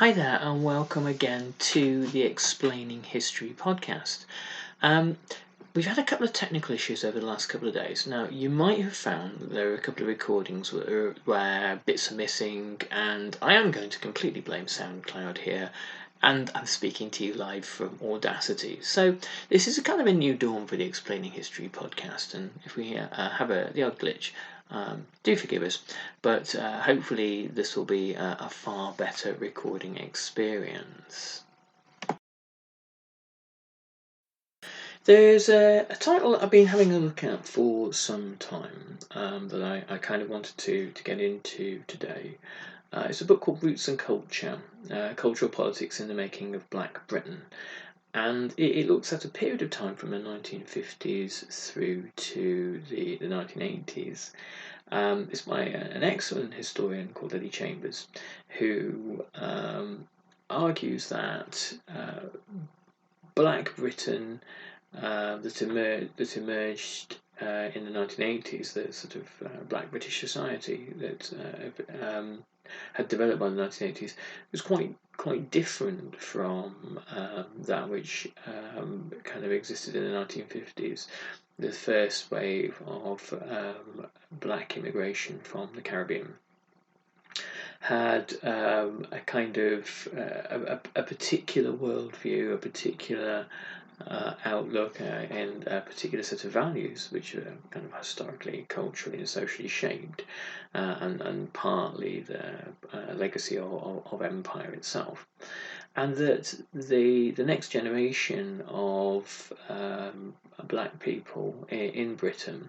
Hi there, and welcome again to the Explaining History podcast. We've had a couple of technical issues over the last couple of days. Now, you might have found that there are a couple of recordings where bits are missing, and I am going to completely blame SoundCloud here, and I'm speaking to you live from Audacity. So this is a kind of a new dawn for the Explaining History podcast, and if we have the odd glitch, do forgive us, but hopefully this will be a far better recording experience. There's a title that I've been having a look at for some time that I kind of wanted to get into today. It's a book called Roots and Culture, Cultural Politics in the Making of Black Britain. And it looks at a period of time from the 1950s through to the 1980s. It's by an excellent historian called Eddie Chambers, who argues that Black Britain that emerged in the 1980s, the sort of Black British society that had developed by the 1980s, was quite different from that which kind of existed in the 1950s. The first wave of black immigration from the Caribbean had a kind of a particular worldview, a particular outlook, and a particular set of values which are kind of historically, culturally, and socially shaped, and partly the legacy of empire itself. And that the next generation of black people in Britain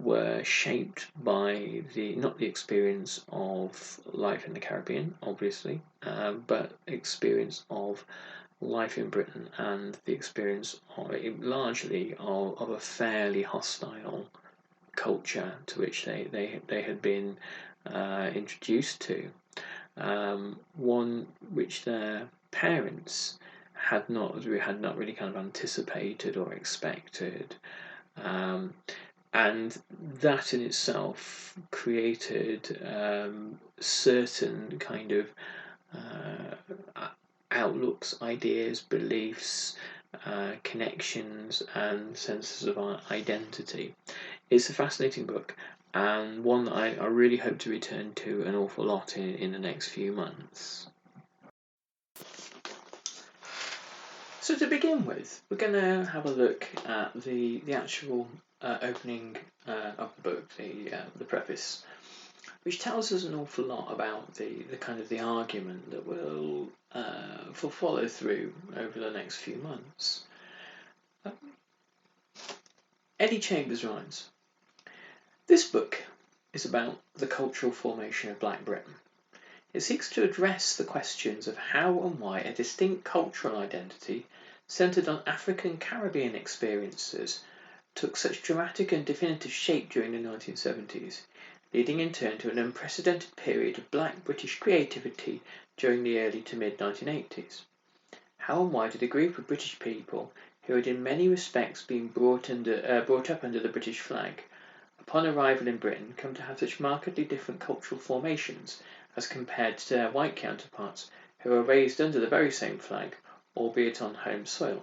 were shaped by not the experience of life in the Caribbean, obviously, but experience of life in Britain and the experience largely of a fairly hostile culture to which they had been introduced to. One which their parents had not really kind of anticipated or expected, and that in itself created certain kind of outlooks, ideas, beliefs, connections, and senses of identity. It's a fascinating book, and one that I really hope to return to an awful lot in the next few months. So to begin with, we're going to have a look at the actual opening of the book, the preface, which tells us an awful lot about the kind of the argument that will follow through over the next few months. Eddie Chambers writes, "This book is about the cultural formation of Black Britain. It seeks to address the questions of how and why a distinct cultural identity centred on African Caribbean experiences took such dramatic and definitive shape during the 1970s, leading in turn to an unprecedented period of Black British creativity during the early to mid-1980s. How and why did a group of British people who had in many respects been brought up under the British flag, upon arrival in Britain come to have such markedly different cultural formations as compared to their white counterparts who were raised under the very same flag, albeit on home soil?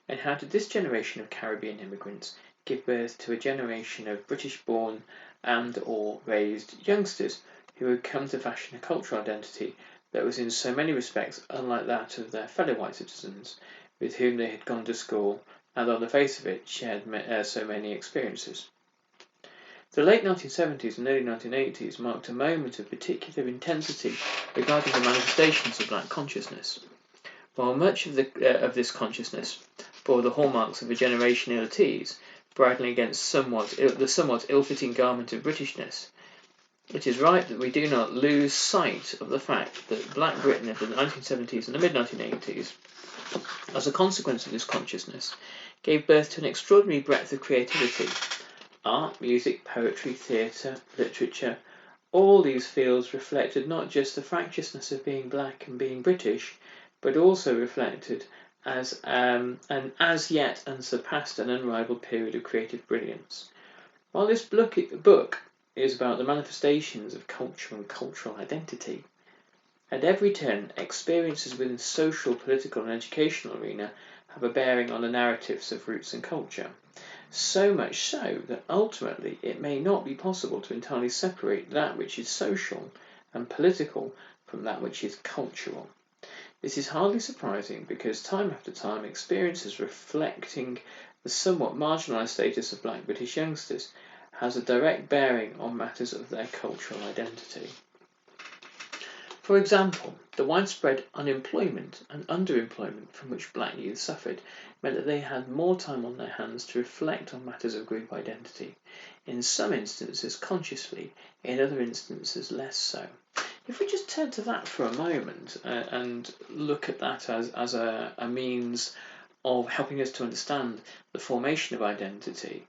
And how did this generation of Caribbean immigrants give birth to a generation of British-born and or raised youngsters who had come to fashion a cultural identity that was in so many respects unlike that of their fellow white citizens with whom they had gone to school and on the face of it shared so many experiences? The late 1970s and early 1980s marked a moment of particular intensity regarding the manifestations of black consciousness. While much of this consciousness bore the hallmarks of a generation ill at ease, bridling against the somewhat ill-fitting garment of Britishness, it is right that we do not lose sight of the fact that Black Britain of the 1970s and the mid-1980s, as a consequence of this consciousness, gave birth to an extraordinary breadth of creativity. Art, music, poetry, theatre, literature, all these fields reflected not just the fractiousness of being black and being British, but also reflected as an as yet unsurpassed and unrivaled period of creative brilliance. While this book is about the manifestations of culture and cultural identity, At every turn, experiences within the social, political and educational arena have a bearing on the narratives of roots and culture. So much so that ultimately it may not be possible to entirely separate that which is social and political from that which is cultural. This is hardly surprising because time after time experiences reflecting the somewhat marginalised status of black British youngsters has a direct bearing on matters of their cultural identity. For example, the widespread unemployment and underemployment from which black youth suffered meant that they had more time on their hands to reflect on matters of group identity, in some instances consciously, in other instances less so. If we just turn to that for a moment and look at that as a means of helping us to understand the formation of identity,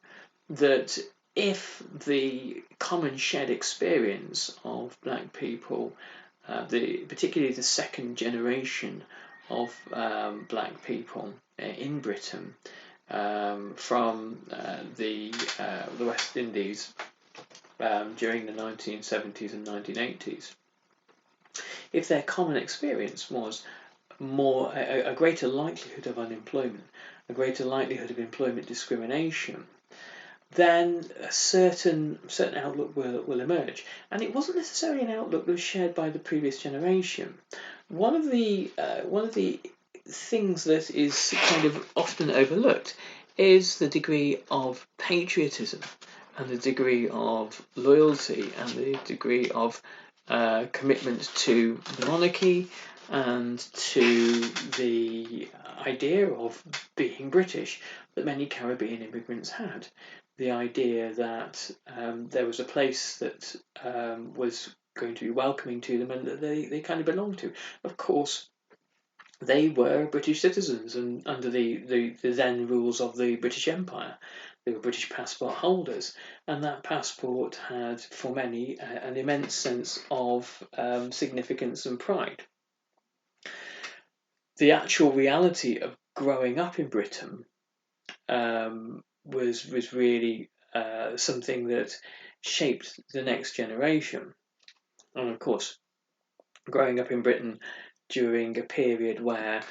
that if the common shared experience of black people, particularly the second generation of black people in Britain from the West Indies during the 1970s and 1980s, if their common experience was a greater likelihood of unemployment, a greater likelihood of employment discrimination, then a certain outlook will emerge. And it wasn't necessarily an outlook that was shared by the previous generation. One of the things that is kind of often overlooked is the degree of patriotism and the degree of loyalty and the degree of commitment to the monarchy and to the idea of being British that many Caribbean immigrants had. The idea that there was a place that was going to be welcoming to them and that they kind of belonged to. Of course, they were British citizens and under the then rules of the British Empire. They were British passport holders, and that passport had, for many, an immense sense of significance and pride. The actual reality of growing up in Britain was really something that shaped the next generation. And of course, growing up in Britain during a period where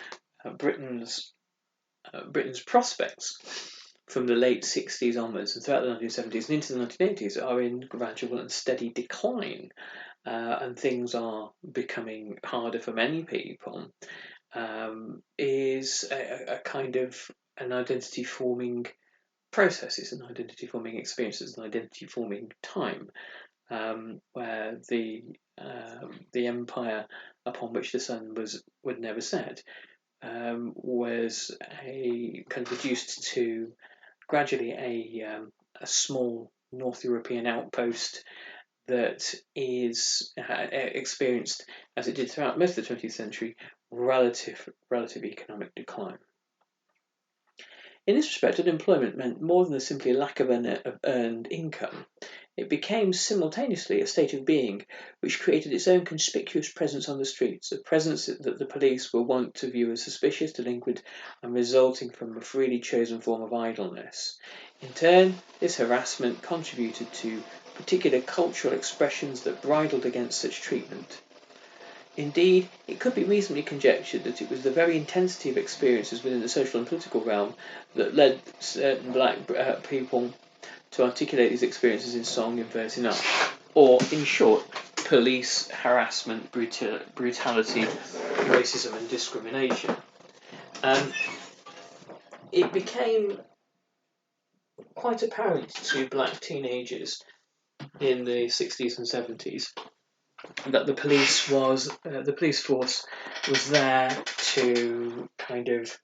Britain's prospects from the late 60s onwards and throughout the 1970s and into the 1980s are in gradual and steady decline, and things are becoming harder for many people, is a kind of an identity forming process. It's an identity forming experience. It's an identity forming time where the empire upon which the sun would never set was a kind of reduced to gradually a small North European outpost that is experienced, as it did throughout most of the 20th century, relative economic decline. In this respect, unemployment meant more than simply a lack of earned income. It became simultaneously a state of being which created its own conspicuous presence on the streets, a presence that the police were wont to view as suspicious, delinquent, and resulting from a freely chosen form of idleness. In turn, this harassment contributed to particular cultural expressions that bridled against such treatment. Indeed, it could be reasonably conjectured that it was the very intensity of experiences within the social and political realm that led certain black people to articulate these experiences in song, in verse, in art, or, in short, police harassment, brutality, racism and discrimination. It became quite apparent to black teenagers in the 60s and 70s that the police force was there to kind of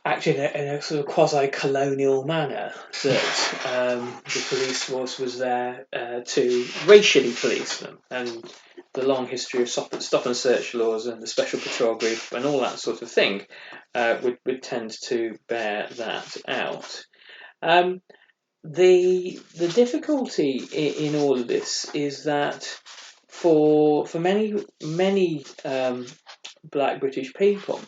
act in a sort of quasi-colonial manner, that the police force was there to racially police them, and the long history of stop and search laws and the special patrol group and all that sort of thing would tend to bear that out. The difficulty in all of this is that for many black British people,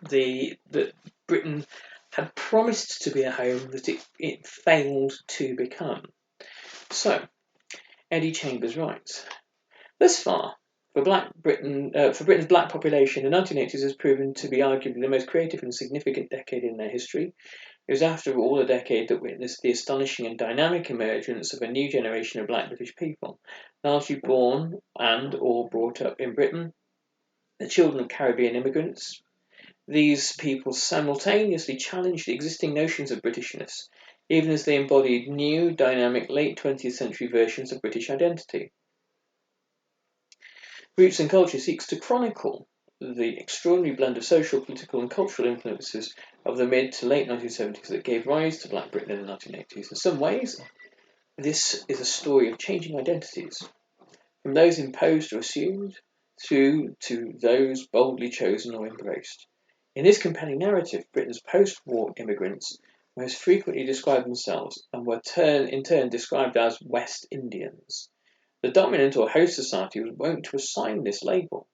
that Britain had promised to be a home that it failed to become. So, Eddie Chambers writes, thus far, For Britain's black population, the 1980s has proven to be arguably the most creative and significant decade in their history. It was, after all, a decade that witnessed the astonishing and dynamic emergence of a new generation of black British people, largely born and or brought up in Britain, the children of Caribbean immigrants. These people simultaneously challenged the existing notions of Britishness, even as they embodied new, dynamic, late 20th century versions of British identity. Roots and Culture seeks to chronicle the extraordinary blend of social, political and cultural influences of the mid to late 1970s that gave rise to Black Britain in the 1980s. In some ways, this is a story of changing identities, from those imposed or assumed through to those boldly chosen or embraced. In this compelling narrative, Britain's post-war immigrants most frequently described themselves and were in turn described as West Indians. The dominant or host society was wont to assign this label,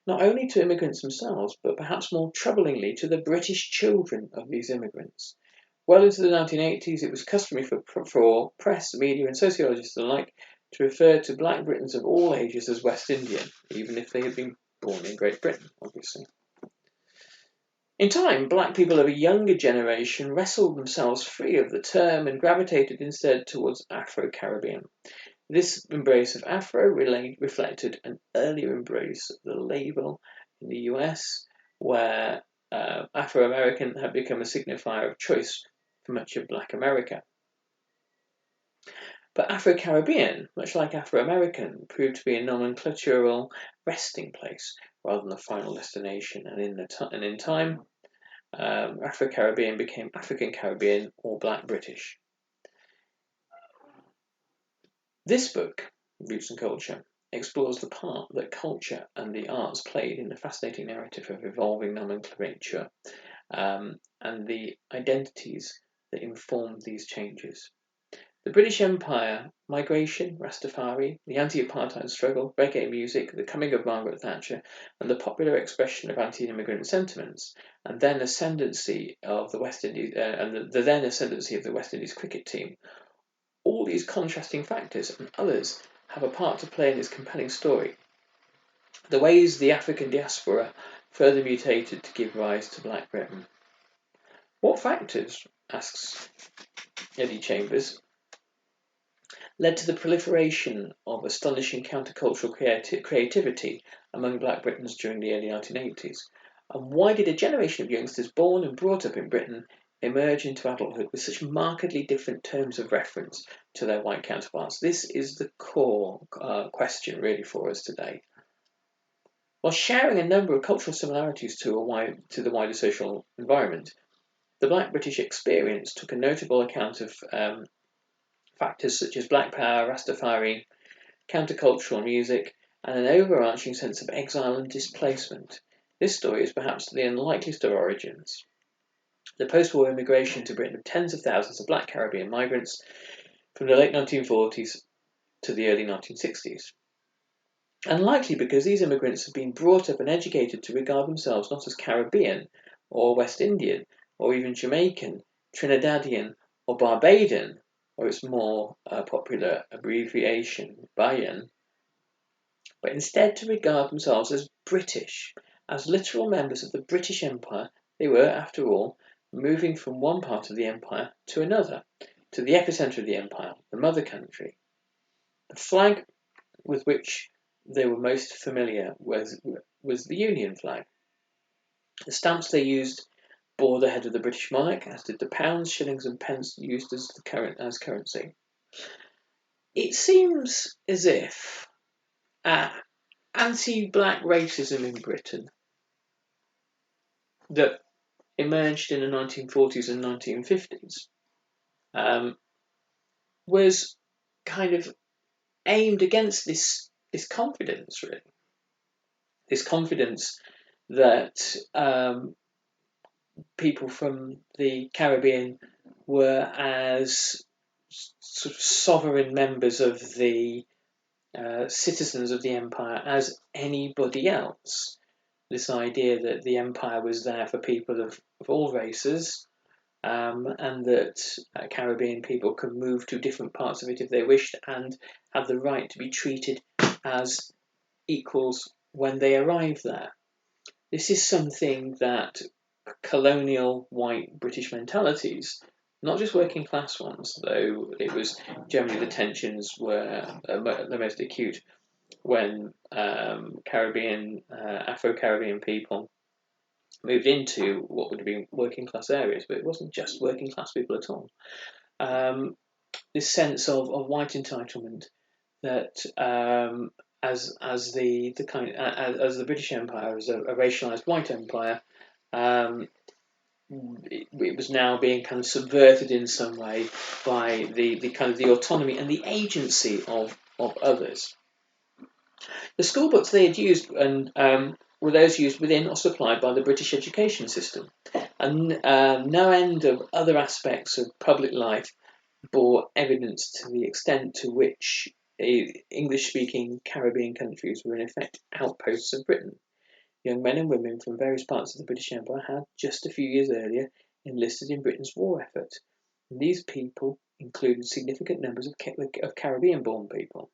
not only to immigrants themselves, but perhaps more troublingly to the British children of these immigrants. Well into the 1980s, it was customary for press, media and sociologists alike to refer to Black Britons of all ages as West Indian, even if they had been born in Great Britain, obviously. In time, black people of a younger generation wrestled themselves free of the term and gravitated instead towards Afro-Caribbean. This embrace of Afro reflected an earlier embrace of the label in the US, where Afro-American had become a signifier of choice for much of Black America. But Afro-Caribbean, much like Afro-American, proved to be a nomenclatural resting place rather than a final destination, and in time, Afro-Caribbean became African Caribbean or Black British. This book, Roots and Culture, explores the part that culture and the arts played in the fascinating narrative of evolving nomenclature and the identities that informed these changes. The British Empire, migration, Rastafari, the anti-apartheid struggle, reggae music, the coming of Margaret Thatcher, and the popular expression of anti-immigrant sentiments, and then ascendancy of the West Indies, and the then ascendancy of the West Indies cricket team. All these contrasting factors and others have a part to play in this compelling story. The ways the African diaspora further mutated to give rise to Black Britain. What factors, asks Eddie Chambers, led to the proliferation of astonishing countercultural creativity among Black Britons during the early 1980s? And why did a generation of youngsters born and brought up in Britain emerge into adulthood with such markedly different terms of reference to their white counterparts? This is the core question really for us today. While sharing a number of cultural similarities to the wider social environment, the Black British experience took a notable account of factors such as Black Power, Rastafari, countercultural music, and an overarching sense of exile and displacement. This story is perhaps the unlikeliest of origins. The post-war immigration to Britain of tens of thousands of Black Caribbean migrants from the late 1940s to the early 1960s. Unlikely because these immigrants have been brought up and educated to regard themselves not as Caribbean or West Indian or even Jamaican, Trinidadian or Barbadian, or its more popular abbreviation, Bayan, but instead to regard themselves as British, as literal members of the British Empire. They were, after all, moving from one part of the empire to another, to the epicentre of the empire, the mother country. The flag with which they were most familiar was the Union flag. The stamps they used bore the head of the British monarch, as did the pounds, shillings and pence used as currency. It seems as if anti-black racism in Britain that emerged in the 1940s and 1950s was kind of aimed against this confidence, really. This confidence that people from the Caribbean were as sort of sovereign members of the citizens of the empire as anybody else. This idea that the empire was there for people of all races, and that Caribbean people could move to different parts of it if they wished and had the right to be treated as equals when they arrive there. This is something that colonial white British mentalities, not just working class ones, though it was generally the tensions were the most acute when Afro-Caribbean people moved into what would have been working class areas, but it wasn't just working class people at all. This sense of white entitlement that as the British Empire was a racialized white empire, it was now being kind of subverted in some way by the kind of the autonomy and the agency of others. The school books they had used and were those used within or supplied by the British education system, and no end of other aspects of public life bore evidence to the extent to which English-speaking Caribbean countries were in effect outposts of Britain. Young men and women from various parts of the British Empire had, just a few years earlier, enlisted in Britain's war effort. And these people included significant numbers of Caribbean-born people.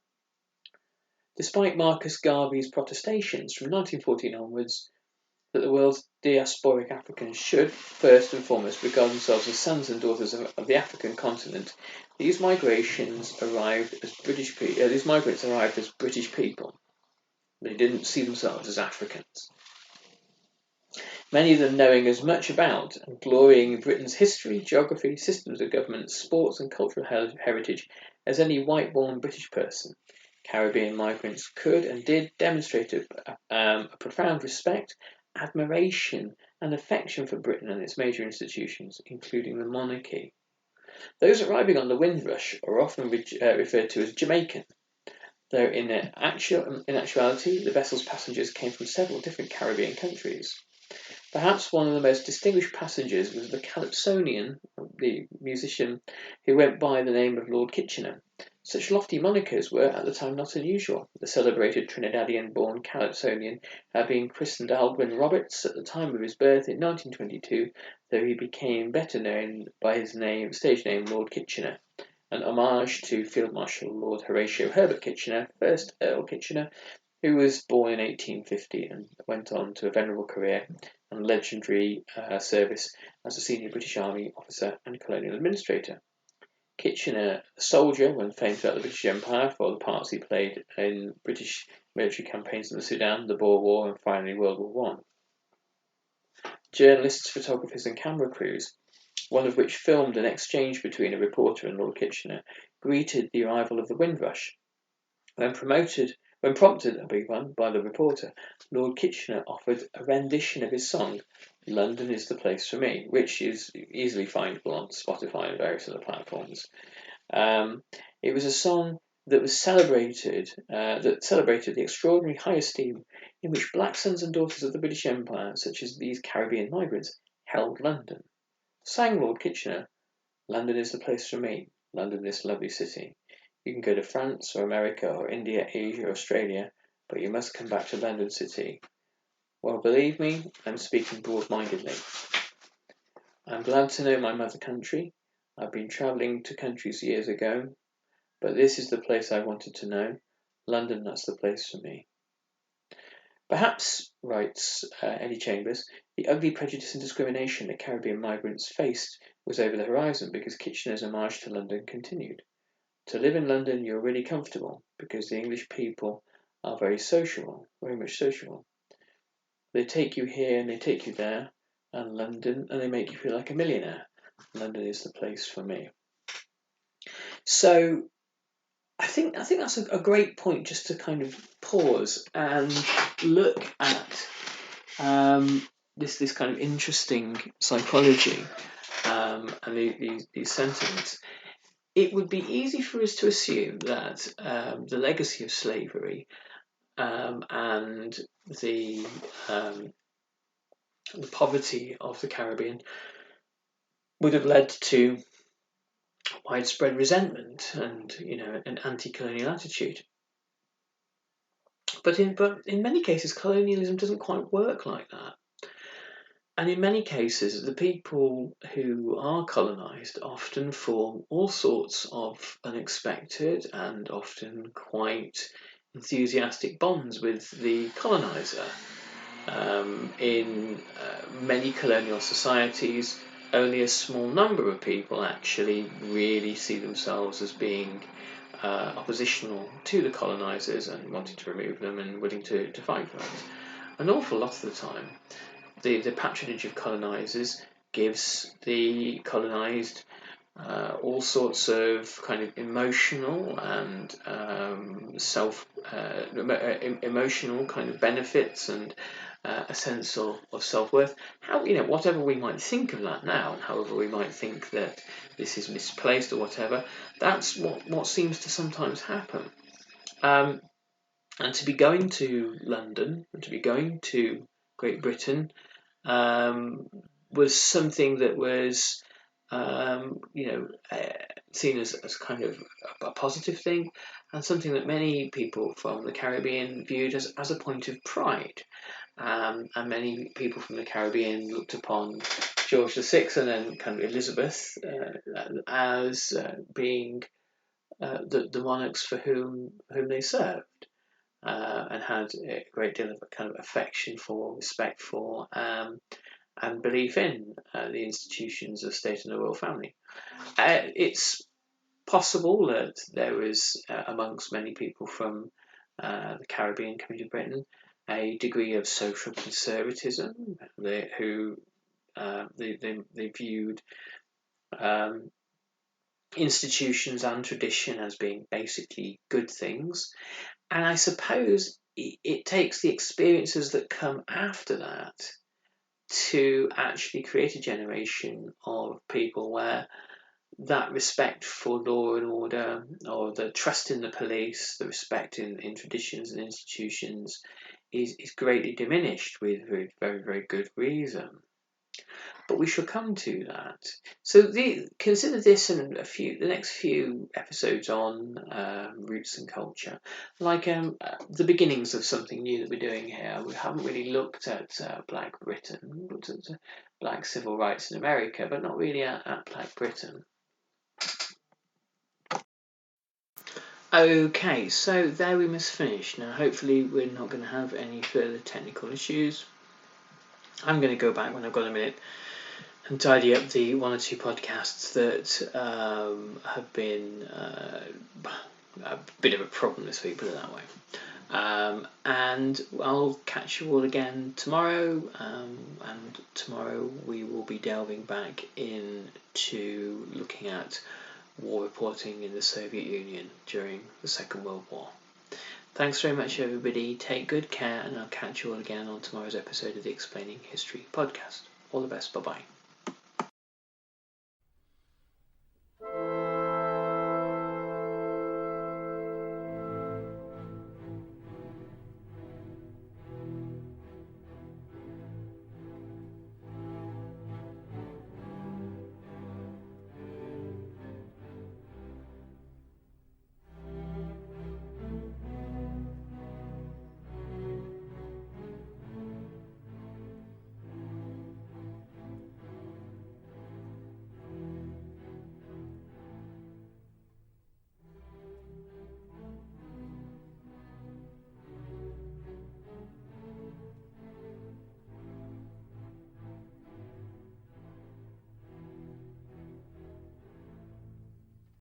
Despite Marcus Garvey's protestations from 1914 onwards that the world's diasporic Africans should, first and foremost, regard themselves as sons and daughters of the African continent, these migrants arrived as British people. They didn't see themselves as Africans. Many of them knowing as much about and glorying in Britain's history, geography, systems of government, sports and cultural heritage as any white-born British person. Caribbean migrants could and did demonstrate a profound respect, admiration and affection for Britain and its major institutions, including the monarchy. Those arriving on the Windrush are often referred to as Jamaican, though in actuality the vessel's passengers came from several different Caribbean countries. Perhaps one of the most distinguished passengers was the Calypsonian, the musician who went by the name of Lord Kitchener. Such lofty monikers were at the time not unusual. The celebrated Trinidadian-born Calypsonian had been christened Alwyn Roberts at the time of his birth in 1922, though he became better known by his stage name Lord Kitchener, an homage to Field Marshal Lord Horatio Herbert Kitchener, 1st Earl Kitchener, who was born in 1850 and went on to a venerable career and legendary service as a senior British Army officer and colonial administrator. Kitchener, a soldier, when famed throughout the British Empire for the parts he played in British military campaigns in the Sudan, the Boer War, and finally World War I. Journalists, photographers, and camera crews, one of which filmed an exchange between a reporter and Lord Kitchener, greeted the arrival of the Windrush. When prompted by the reporter, Lord Kitchener offered a rendition of his song, London is the Place for Me, which is easily findable on Spotify and various other platforms. It was a song that celebrated the extraordinary high esteem in which black sons and daughters of the British Empire, such as these Caribbean migrants, held London. Sang Lord Kitchener, London is the place for me, London this lovely city. You can go to France or America or India, Asia or Australia, but you must come back to London City. Well, believe me, I'm speaking broad-mindedly. I'm glad to know my mother country. I've been travelling to countries years ago, but this is the place I wanted to know. London, that's the place for me. Perhaps, writes Eddie Chambers, the ugly prejudice and discrimination that Caribbean migrants faced was over the horizon because Kitchener's homage to London continued. To live in London, you're really comfortable because the English people are very sociable, very much sociable. They take you here and they take you there, and they make you feel like a millionaire. London is the place for me. So, I think that's a great point just to kind of pause and look at this kind of interesting psychology and these sentiments. It would be easy for us to assume that the legacy of slavery and the poverty of the Caribbean would have led to widespread resentment and an anti-colonial attitude. But in many cases, colonialism doesn't quite work like that. And in many cases, the people who are colonised often form all sorts of unexpected and often quite enthusiastic bonds with the coloniser. In many colonial societies, only a small number of people actually really see themselves as being oppositional to the colonisers and wanting to remove them and willing to fight for it. An awful lot of the time, the patronage of colonisers gives the colonised all sorts of kind of emotional and emotional kind of benefits and a sense of self-worth. How, whatever we might think of that now, and however we might think that this is misplaced or whatever, that's what seems to sometimes happen. And to be going to London and to be going to Great Britain was something that was seen as kind of a positive thing, and something that many people from the Caribbean viewed as a point of pride. And many people from the Caribbean looked upon George VI and then kind of Elizabeth as being the monarchs for whom they served, and had a great deal of kind of affection for, respect for, and belief in the institutions of state and the royal family. It's possible that there was, amongst many people from the Caribbean coming to Britain, a degree of social conservatism. They viewed institutions and tradition as being basically good things, and I suppose it takes the experiences that come after that to actually create a generation of people where that respect for law and order, or the trust in the police, the respect in traditions and institutions, is greatly diminished with very, very, very good reason. But we shall come to that. So consider this and the next few episodes on roots and culture, like the beginnings of something new that we're doing here. We haven't really looked at Black Britain, we looked at Black civil rights in America, but not really at Black Britain. Okay, so there we must finish. Now, hopefully we're not going to have any further technical issues. I'm going to go back when I've got a minute and tidy up the one or two podcasts that have been a bit of a problem this week, put it that way. And I'll catch you all again tomorrow, and tomorrow we will be delving back into looking at war reporting in the Soviet Union during the Second World War. Thanks very much, everybody. Take good care, and I'll catch you all again on tomorrow's episode of the Explaining History podcast. All the best. Bye-bye.